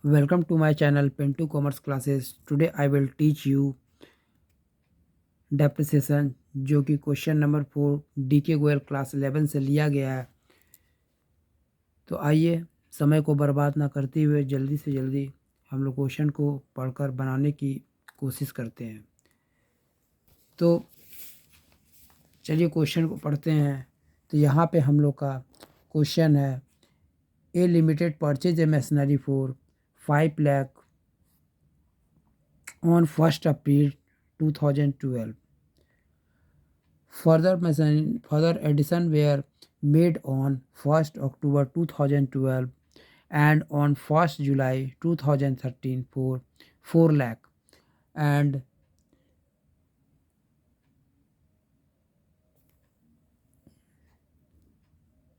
Welcome to my channel Pentu Commerce Classes. Today I will teach you depreciation जो कि question number 4 D K Goyal class 11 से लिया गया है। तो आइए समय को बर्बाद ना करते हुए जल्दी से जल्दी हम लोग क्वेश्चन को पढ़कर बनाने की कोशिश करते हैं। तो चलिए क्वेश्चन को पढ़ते हैं। तो यहाँ पे हम लोग का क्वेश्चन है A limited purchase a machinery for 5 lakh on 1st April 2012. Further addition were made on 1st October 2012 and on 1st July 2013 for 4 lakh and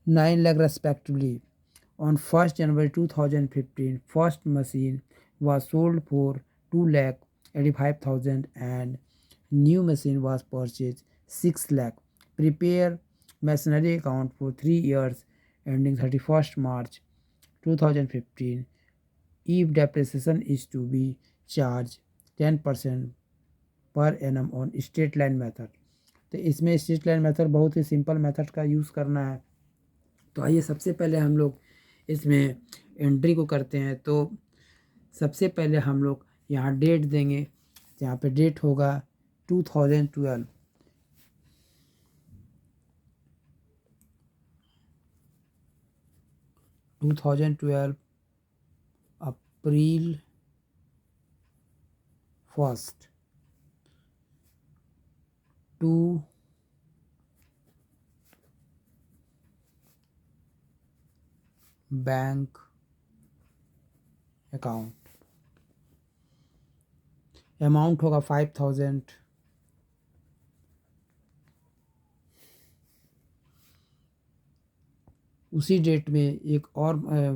9 lakh respectively. On 1st January 2015, first machine was sold for 2 lakh 85,000 and new machine was purchased 6 lakh. Prepare machinery account for 3 years ending 31st March 2015. If depreciation is to be charged 10% per annum on straight line method. तो इसमें straight line method बहुत ही simple method का use करना है। तो आइए सबसे पहले हम लोग इसमें एंट्री को करते हैं। तो सबसे पहले हम लोग यहाँ डेट देंगे। यहाँ पे डेट होगा 2012। अप्रैल 1 टू बैंक अकाउंट। अमाउंट होगा 5,000। उसी डेट में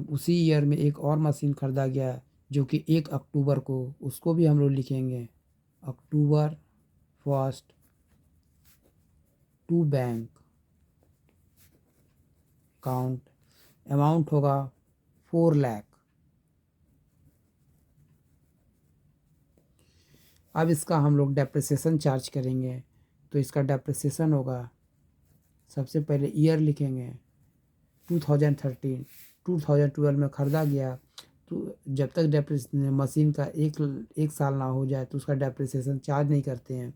उसी ईयर में एक और मशीन ख़रीदा गया जो कि 1 अक्टूबर को, उसको भी हम लोग लिखेंगे अक्टूबर 1 टू बैंक अकाउंट। अमाउंट होगा 4 लाख। अब इसका हम लोग डेप्रिसिएशन चार्ज करेंगे। तो इसका डेप्रिसिएशन होगा, सबसे पहले ईयर लिखेंगे 2013। 2012 में ख़रीदा गया, तो जब तक मशीन का एक साल ना हो जाए तो उसका डेप्रिसिएशन चार्ज नहीं करते हैं।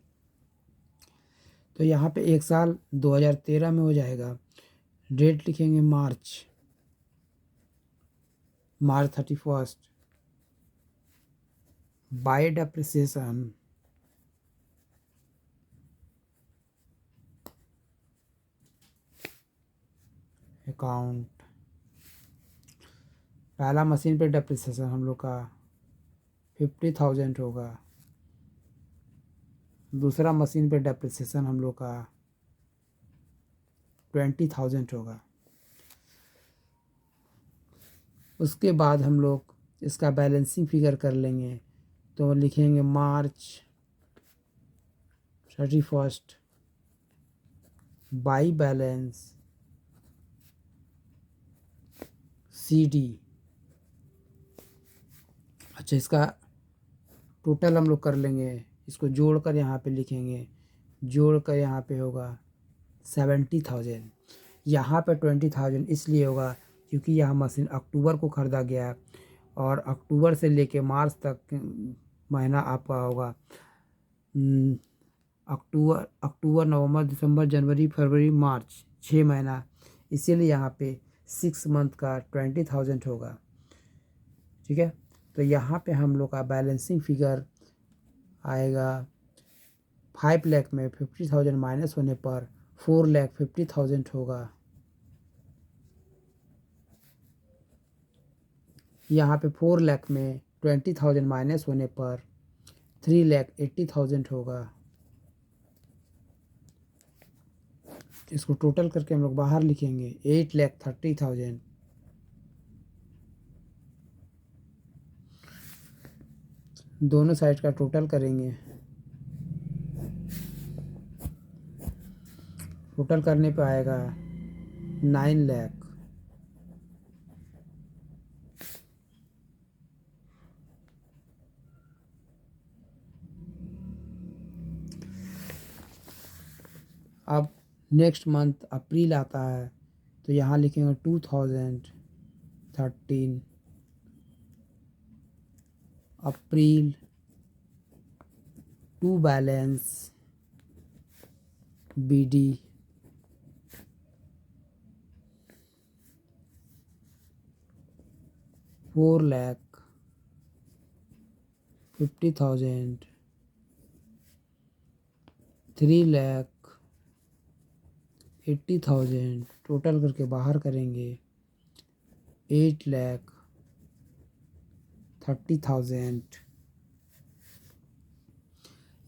तो यहाँ पे एक साल 2013 में हो जाएगा। डेट लिखेंगे मार्च 31। Bye depreciation account. पहला मशीन पे डेप्रिसिएशन हम लोग का 50,000 होगा। दूसरा मशीन पे डेप्रिसिएशन हम लोग का 20,000 होगा। उसके बाद हम लोग इसका बैलेंसिंग फिगर कर लेंगे। तो लिखेंगे मार्च 31 बाई बैलेंस CD। अच्छा, इसका टोटल हम लोग कर लेंगे, इसको जोड़कर यहाँ पे लिखेंगे। जोड़कर यहाँ पे होगा 70,000। यहाँ पे 20,000 इसलिए होगा क्योंकि यह मशीन अक्टूबर को ख़रीदा गया है और अक्टूबर से लेके मार्च तक महीना आपका होगा अक्टूबर नवंबर दिसंबर जनवरी फरवरी मार्च, 6 महीना। इसीलिए यहाँ पे 6 मंथ का 20,000 होगा। ठीक है। तो यहाँ पे हम लोग का बैलेंसिंग फिगर आएगा 5 लाख में 50,000 माइनस होने पर 4,50,000 होगा। यहाँ पे 4 लाख में 20,000 माइनस होने पर 3,80,000 होगा। इसको टोटल करके हम लोग बाहर लिखेंगे 8,30,000। दोनों साइड का टोटल करेंगे। टोटल करने पे आएगा 9 लाख। अब नेक्स्ट मंथ अप्रैल आता है तो यहाँ लिखेंगे 2013 अप्रैल टू बैलेंस BD 4,50,000 3,80,000 टोटल करके बाहर करेंगे 8,30,000।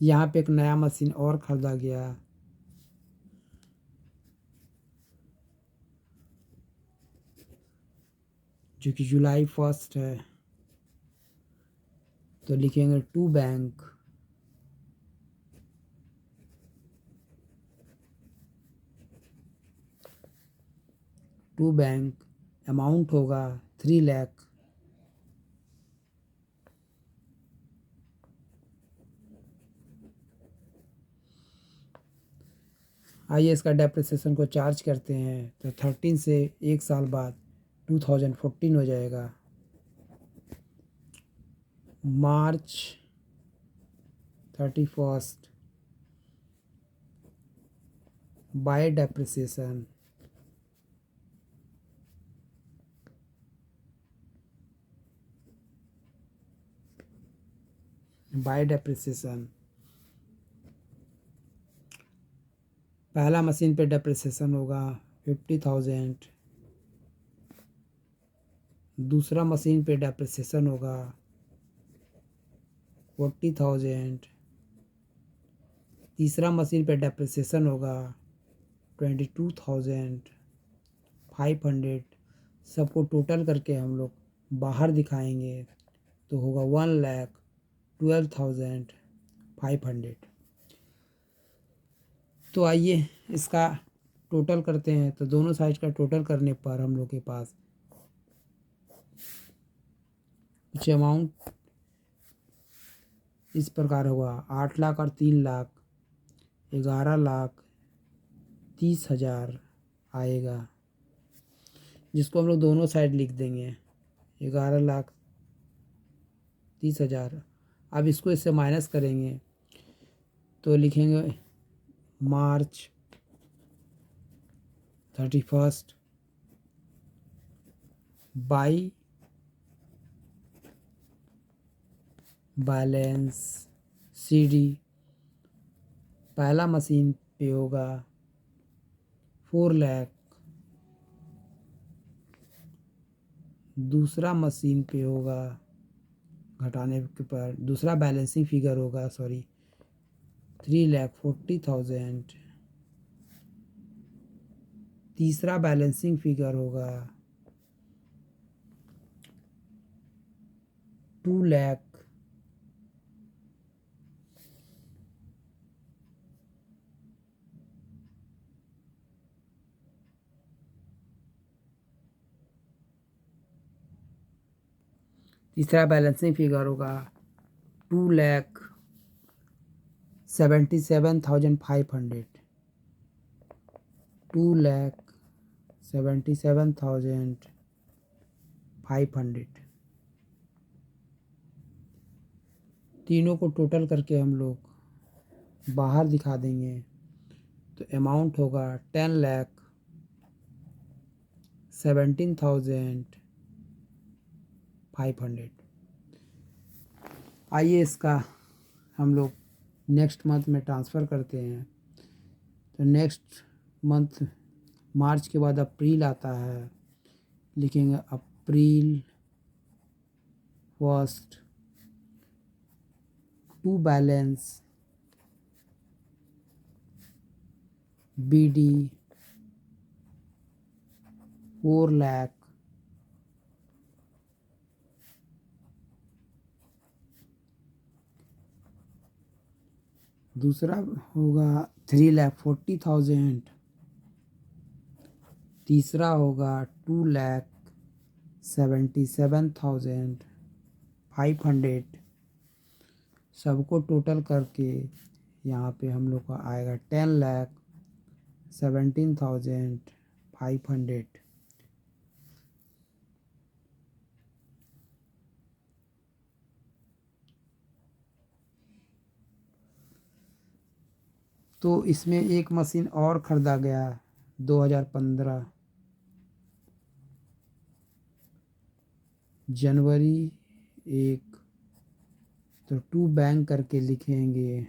यहाँ पे एक नया मशीन और ख़रीदा गया जो कि जुलाई 1 है तो लिखेंगे टू बैंक अमाउंट होगा 3 लाख। आइए इसका डेप्रिसिएशन को चार्ज करते हैं तो 13 से एक साल बाद 2014 हो जाएगा। मार्च 31 बाय डेप्रिसिएशन पहला मशीन पे डेप्रिसिएशन होगा 50,000, दूसरा मशीन पे डेप्रिसिएशन होगा 40,000, तीसरा मशीन पे डेप्रिसिएशन होगा 22,500। सबको टोटल करके हम लोग बाहर दिखाएंगे तो होगा 1,12,500। तो आइए इसका टोटल करते हैं तो दोनों साइड का टोटल करने पर हम लोग के पास कुछ अमाउंट इस प्रकार होगा 8 लाख और 3 लाख 11,30,000 आएगा, जिसको हम लोग दोनों साइड लिख देंगे 11,30,000। अब इसको इससे माइनस करेंगे तो लिखेंगे मार्च 31 बाई बैलेंस CD। पहला मशीन पे होगा 4 लाख, दूसरा मशीन पे होगा घटाने के पर दूसरा बैलेंसिंग फिगर होगा 3,40,000, तीसरा बैलेंसिंग फिगर होगा 2 लाख, तीसरा बैलेंसिंग फिगर होगा 2,77,500, 2,77,500। तीनों को टोटल करके हम लोग बाहर दिखा देंगे तो अमाउंट होगा 10,17,500। आइए इसका हम लोग नेक्स्ट मंथ में ट्रांसफ़र करते हैं तो नेक्स्ट मंथ मार्च के बाद अप्रैल आता है, लिखेंगे अप्रैल 1 टू बैलेंस BD 4 लाख, दूसरा होगा 3,40,000, तीसरा होगा 2,77,500। सबको टोटल करके यहाँ पे हम लोग का आएगा 17,500। तो इसमें एक मशीन और ख़रीदा गया 2015 जनवरी 1। तो टू बैंक करके लिखेंगे,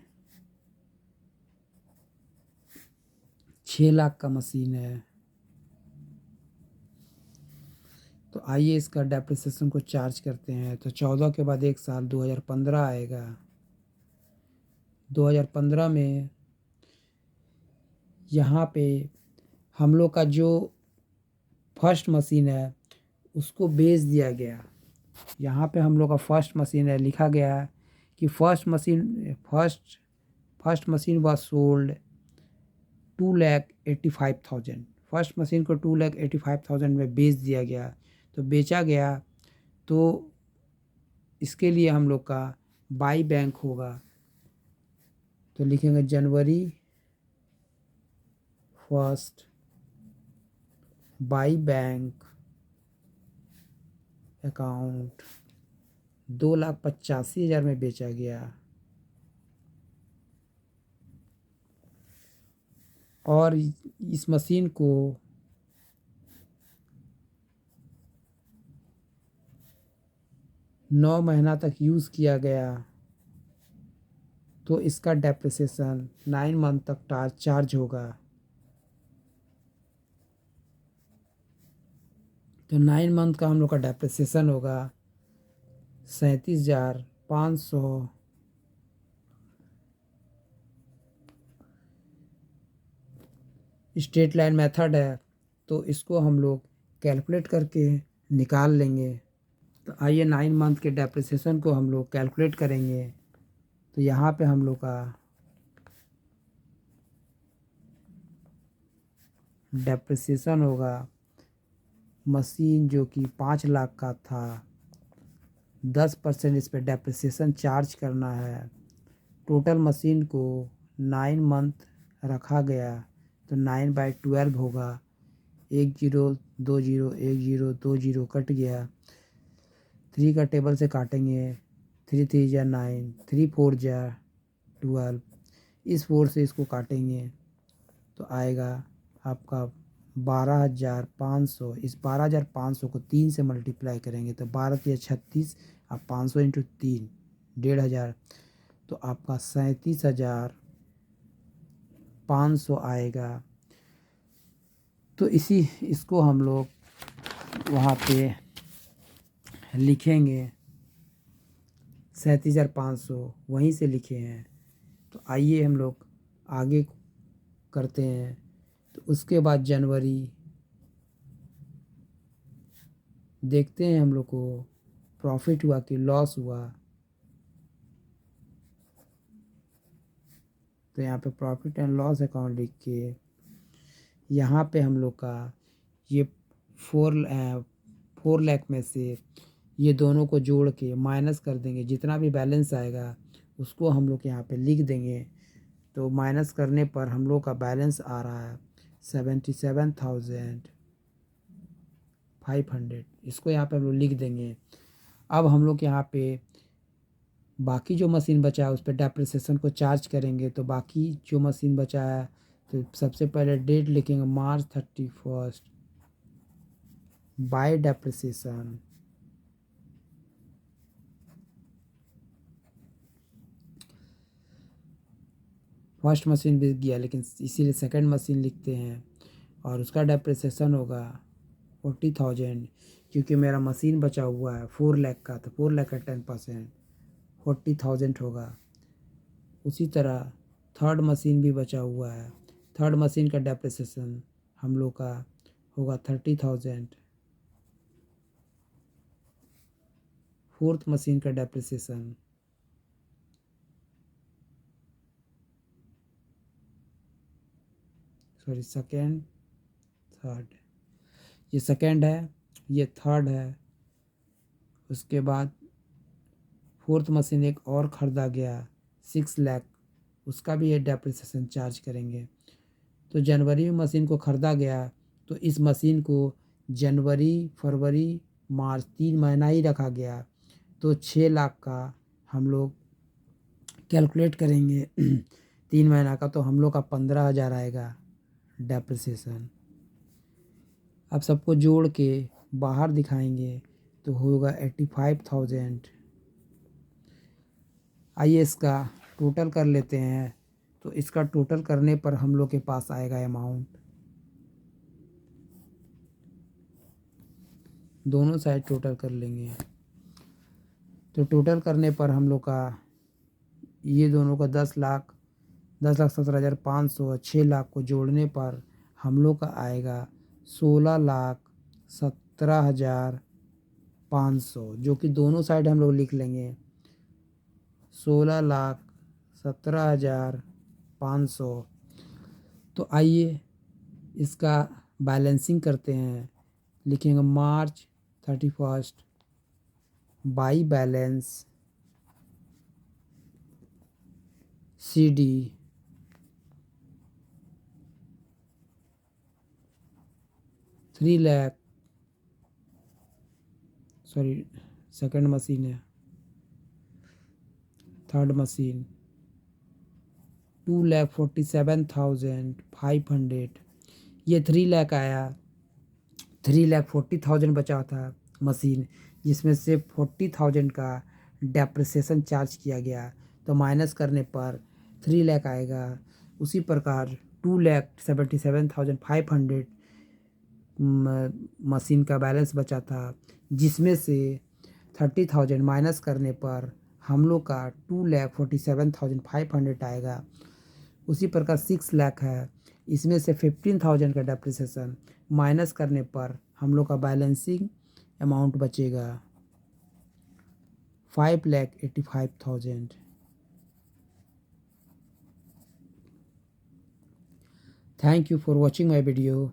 6 लाख का मशीन है। तो आइए इसका डेप्रिसिएशन को चार्ज करते हैं। तो 14 के बाद एक साल 2015 आएगा। 2015 में यहाँ पे हम लोग का जो फर्स्ट मशीन है उसको बेच दिया गया। यहाँ पे हम लोग का फर्स्ट मशीन है, लिखा गया है कि first machine was sold 2,85,000। First machine को 2,85,000 में बेच दिया गया। तो बेचा गया तो इसके लिए हम लोग का बाई बैंक होगा। तो लिखेंगे जनवरी 1 बाई बैंक अकाउंट 2,85,000 में बेचा गया। और इस मशीन को 9 महीना तक यूज़ किया गया। तो इसका डेप्रिसिएशन 9 मंथ तक चार्ज होगा। तो 9 मंथ का हम लोग का डेप्रिसिएशन होगा 37,500। स्ट्रेट लाइन मेथड है तो इसको हम लोग कैलकुलेट करके निकाल लेंगे। तो आइए 9 मंथ के डेप्रिसिएशन को हम लोग कैलकुलेट करेंगे। तो यहाँ पे हम लोग का डेप्रिसिएशन होगा, मशीन जो कि 5 लाख का था 10% इस पर डेप्रिसिएशन चार्ज करना है। टोटल मशीन को 9 मंथ रखा गया तो 9/12 होगा। 1 0 2 0 1 0 2 0 कट गया। 3 का टेबल से काटेंगे, 3 3 जा 9, 3 4 जा 12। इस 4 से इसको काटेंगे तो आएगा आपका 12,500। इस 12,500 को 3 से मल्टीप्लाई करेंगे तो 12 या 36। अब 500 इंटू 3 1,500। तो आपका 37,500 आएगा। तो इसको हम लोग वहाँ पे लिखेंगे 37,500 वहीं से लिखे हैं। तो आइए हम लोग आगे करते हैं। तो उसके बाद जनवरी देखते हैं हम लोग को प्रॉफिट हुआ कि लॉस हुआ। तो यहाँ पे प्रॉफिट एंड लॉस अकाउंट लिख के यहाँ पे हम लोग का ये 4 लाख में से ये दोनों को जोड़ के माइनस कर देंगे। जितना भी बैलेंस आएगा उसको हम लोग यहाँ पे लिख देंगे। तो माइनस करने पर हम लोग का बैलेंस आ रहा है 77,500। इसको यहाँ पे हम लोग लिख देंगे। अब हम लोग यहाँ पे बाकी जो मशीन बचा है उस पर डेप्रिसिएशन को चार्ज करेंगे। तो बाकी जो मशीन बचा है तो सबसे पहले डेट लिखेंगे March 31 bye depreciation. First machine बिक गया लेकिन इसीलिए सेकंड मशीन लिखते हैं और उसका डेप्रिसिएशन होगा 40,000। क्योंकि मेरा मशीन बचा हुआ है 4 लाख का, तो 4 लाख का 10% 40,000 होगा। उसी तरह थर्ड मशीन भी बचा हुआ है। थर्ड मशीन का डेप्रिसिएशन हम लोग का होगा 30,000। फोर्थ मशीन का डेप्रिसिएशन सेकेंड थर्ड, ये सेकेंड है, ये थर्ड है। उसके बाद फोर्थ मशीन एक और ख़रीदा गया 6 लाख, उसका भी ये डेप्रिसिएशन चार्ज करेंगे। तो जनवरी में मशीन को ख़रीदा गया, तो इस मशीन को जनवरी, फरवरी, मार्च 3 महीना ही रखा गया। तो 6 लाख का हम लोग कैलकुलेट करेंगे 3 महीना का, तो हम लोग का 15,000 आएगा डेप्रिसिएशन। अब सबको जोड़ के बाहर दिखाएंगे तो होगा 85,000। आइए इसका टोटल कर लेते हैं। तो इसका टोटल करने पर हम लोग के पास आएगा अमाउंट, दोनों साइड टोटल कर लेंगे। तो टोटल करने पर हम लोग का ये दोनों का 10,17,500, 6 लाख को जोड़ने पर हम लोग का आएगा 16,17,500, जो कि दोनों साइड हम लोग लिख लेंगे 16,17,500। तो आइए इसका बैलेंसिंग करते हैं। लिखेंगे मार्च 31 by balance CD 3 lakh, sorry second machine है, थर्ड मशीन 2,47,500। ये 3 लाख आया, 3,40,000 बचा था मशीन, जिसमें से 40,000 का डेप्रिसिएशन चार्ज किया गया, तो माइनस करने पर 3 लाख आएगा। उसी प्रकार 2,77,500 मशीन का बैलेंस बचा था, जिसमें से 30,000 माइनस करने पर हम लोग का 2,47,500 आएगा। उसी प्रकार 6 लाख है, इसमें से 15,000 का डेप्रिसिएशन माइनस करने पर हम लोग का बैलेंसिंग अमाउंट बचेगा 5,85,000। Thank you for watching my video.